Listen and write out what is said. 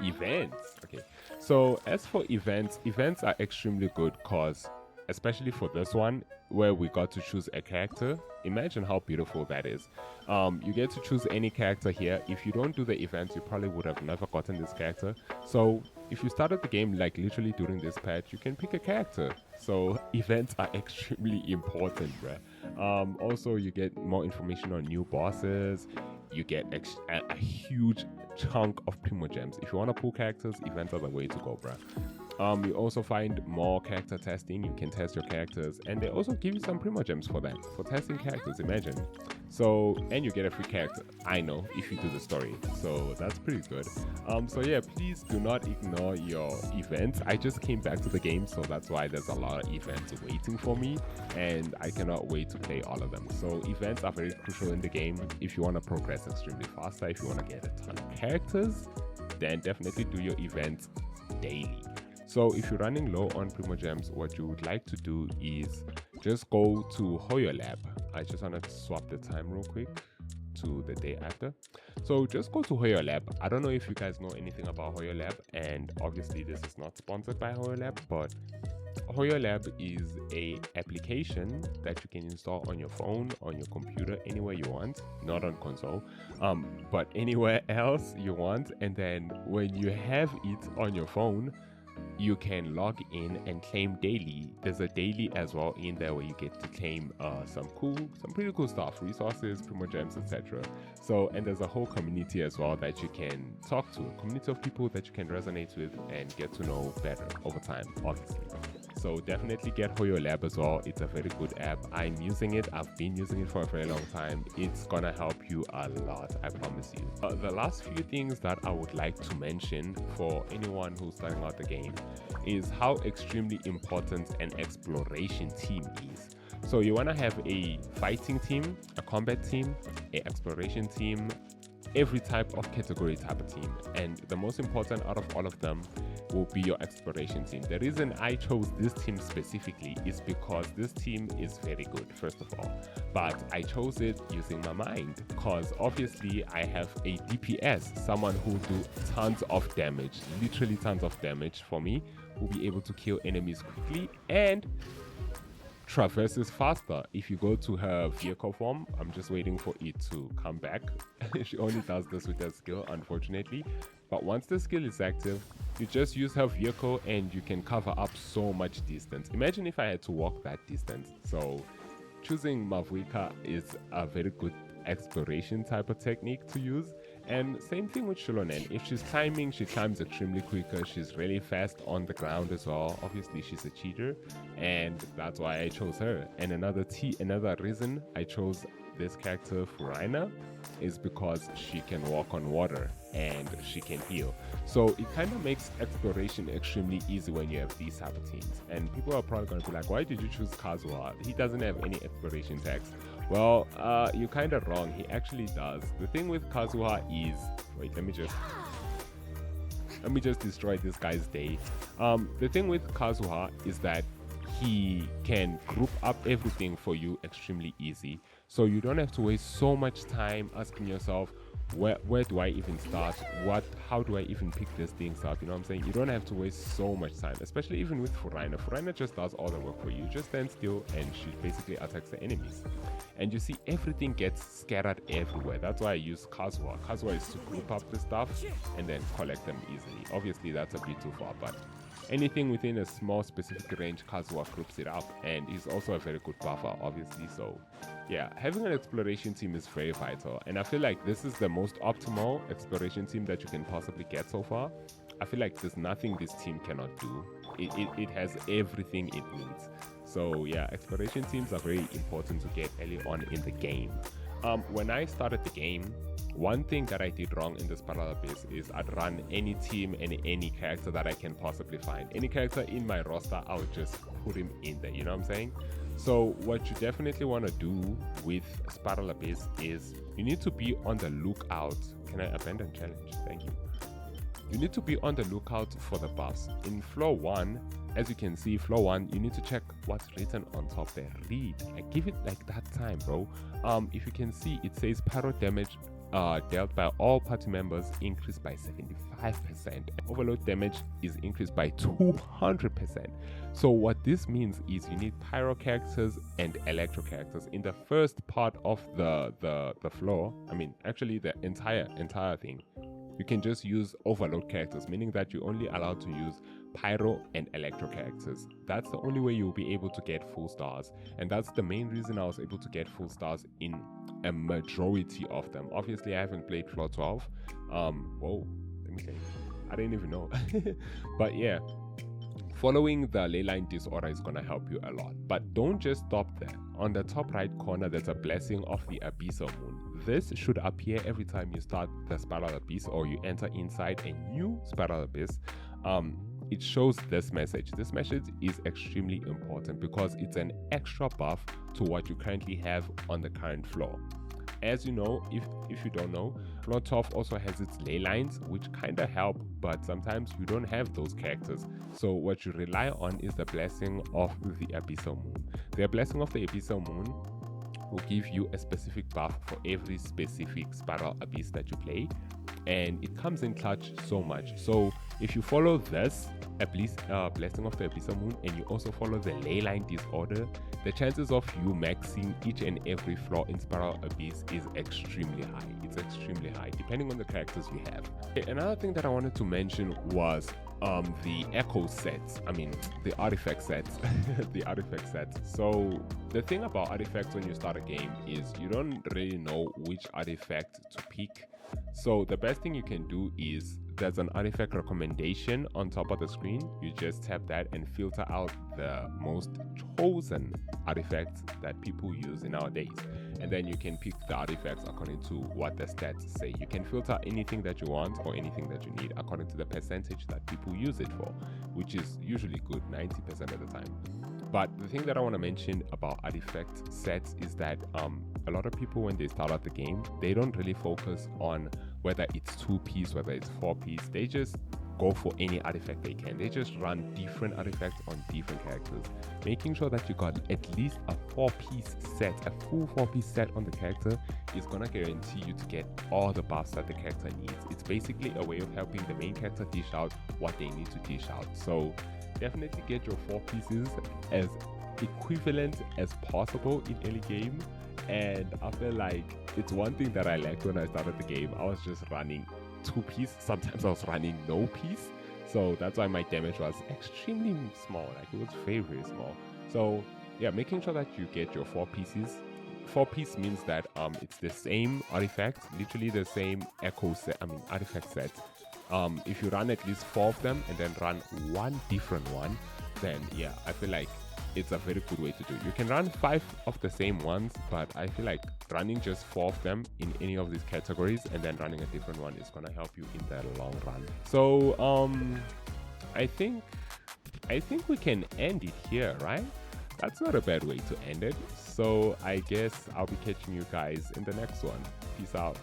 Events. Okay. So as for events are extremely good because, especially for this one, where we got to choose a character. Imagine how beautiful that is. You get to choose any character here. If you don't do the events, you probably would have never gotten this character. So if you started the game like literally during this patch, you can pick a character. So events are extremely important, bruh. Also, you get more information on new bosses. You get a huge chunk of primo gems. If you want to pull characters, events are the way to go, bruh. You also find more character testing. You can test your characters, and they also give you some primo gems for that, for testing characters. Imagine. So, and you get a free character. I know, if you do the story. So that's pretty good. So yeah, please do not ignore your events. I just came back to the game, so that's why there's a lot of events waiting for me, and I cannot wait to play all of them. So events are very crucial in the game if you want to progress extremely faster. If you want to get a ton of characters, then definitely do your events daily. So if you're running low on primo gems, what you would like to do is just go to Hoyolab. I just want to swap the time real quick to the day after. So just go to Hoyolab. I don't know if you guys know anything about Hoyolab, and obviously this is not sponsored by Hoyolab, but Hoyolab is a application that you can install on your phone, on your computer, anywhere you want, not on console, but anywhere else you want. And then when you have it on your phone, you can log in and claim daily. There's a daily as well in there where you get to claim some pretty cool stuff, resources, primo gems, etc. So, and there's a whole community as well that you can talk to, a community of people that you can resonate with and get to know better over time, obviously. So definitely get Hoyolab as well. It's a very good app. I'm using it. I've been using it for a very long time. It's gonna help you a lot, I promise you. The last few things that I would like to mention for anyone who's starting out the game is how extremely important an exploration team is. So you wanna have a fighting team, a combat team, an exploration team, every type of category type of team, and the most important out of all of them will be your exploration team. The reason I chose this team specifically is because this team is very good, first of all, but I chose it using my mind because obviously I have a DPS, someone who do tons of damage, literally tons of damage for me, who will be able to kill enemies quickly and traverses faster. If you go to her vehicle form, I'm just waiting for it to come back. She only does this with her skill, unfortunately, but once the skill is active, you just use her vehicle and you can cover up so much distance. Imagine if I had to walk that distance. So choosing Mavuika is a very good exploration type of technique to use. And same thing with Shilonen. If she's climbing, she climbs extremely quicker. She's really fast on the ground as well. Obviously, she's a cheater, and that's why I chose her. And another reason I chose this character, Furaina, is because she can walk on water and she can heal. So it kind of makes exploration extremely easy when you have these type of teams. And people are probably going to be like, why did you choose Kazuha? He doesn't have any exploration tags. Well, you're kind of wrong. He actually does. The thing with Kazuha is... Wait, let me just destroy this guy's day. The thing with Kazuha is that he can group up everything for you extremely easy. So you don't have to waste so much time asking yourself, where do I even start? How do I even pick these things up? You know what I'm saying? You don't have to waste so much time, especially even with Furaina. Furaina just does all the work for you. Just stand still and she basically attacks the enemies. And you see everything gets scattered everywhere. That's why I use Kazuha. Kazuha is to group up the stuff and then collect them easily. Obviously that's a bit too far, but anything within a small specific range, Kazuha groups it up, and he's also a very good buffer, obviously. So yeah, having an exploration team is very vital, and I feel like this is the most optimal exploration team that you can possibly get so far. I feel like there's nothing this team cannot do. It has everything it needs. So yeah, exploration teams are very important to get early on in the game. When I started the game, one thing that I did wrong in this parallel base is I'd run any team and any character that I can possibly find. Any character in my roster, I would just put him in there, you know what I'm saying? So what you definitely want to do with Spiral Abyss is you need to be on the lookout. Can I abandon challenge? Thank you. You need to be on the lookout for the buffs. In floor 1, as you can see, floor 1, you need to check what's written on top there. Read. Like, give it like that time, bro. If you can see, it says pyro damage dealt by all party members increased by 75%. Overload damage is increased by 200%. So what this means is you need pyro characters and electro characters in the first part of the floor. I mean, actually the entire thing. You can just use overload characters, meaning that you're only allowed to use pyro and electro characters. That's the only way you'll be able to get full stars, and that's the main reason I was able to get full stars in a majority of them. Obviously I haven't played floor 12. Whoa, let me think, I didn't even know. But yeah, following the leyline disorder is going to help you a lot. But don't just stop there. On the top right corner, there's a blessing of the abyssal moon. This should appear every time you start the spiral abyss or you enter inside a new spiral abyss. It shows this message. This message is extremely important because it's an extra buff to what you currently have on the current floor. As you know, if you don't know, floor 12 also has its ley lines, which kind of help, but sometimes you don't have those characters. So what you rely on is the blessing of the abyssal moon. The blessing of the abyssal moon will give you a specific buff for every specific spiral abyss that you play, and it comes in clutch so much. So if you follow this blessing of the abyssal moon and you also follow the leyline disorder, the chances of you maxing each and every floor in spiral abyss is extremely high. It's extremely high depending on the characters you have. Another thing that I wanted to mention was the echo sets. I mean, the artifact sets. The artifact sets. So the thing about artifacts when you start a game is you don't really know which artifact to pick. So the best thing you can do is there's an artifact recommendation on top of the screen. You just tap that and filter out the most chosen artifacts that people use nowadays, and then you can pick the artifacts according to what the stats say. You can filter anything that you want or anything that you need according to the percentage that people use it for, which is usually good 90% of the time. But the thing that I want to mention about artifact sets is that a lot of people, when they start out the game, they don't really focus on whether it's 2-piece, whether it's 4-piece. They just go for any artifact they can. They just run different artifacts on different characters. Making sure that you got at least a 4-piece set, a full 4-piece set on the character is gonna guarantee you to get all the buffs that the character needs. It's basically a way of helping the main character dish out what they need to dish out. So definitely get your 4 pieces as equivalent as possible in any game. And I feel like it's one thing that I liked when I started the game. I was just running 2-piece. Sometimes I was running no piece. So that's why my damage was extremely small. Like, it was very, very small. So yeah, making sure that you get your 4 pieces. 4-piece means that it's the same artifact, literally the same artifact set. If you run at least 4 of them and then run one different one, then yeah, I feel like it's a very good way to do it. You can run 5 of the same ones, but I feel like running just 4 of them in any of these categories and then running a different one is gonna help you in the long run. So I think we can end it here, right? That's not a bad way to end it. So I guess I'll be catching you guys in the next one. Peace out.